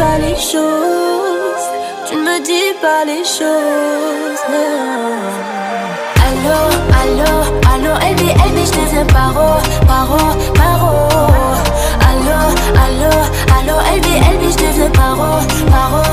pas les choses. Tu ne me dis pas les choses, non. Allô, allô, allô, Elbi, Elbi, je te veux paro, paro, paro. Allô, allô, allô, Elbi, Elbi, je te veux paro, paro.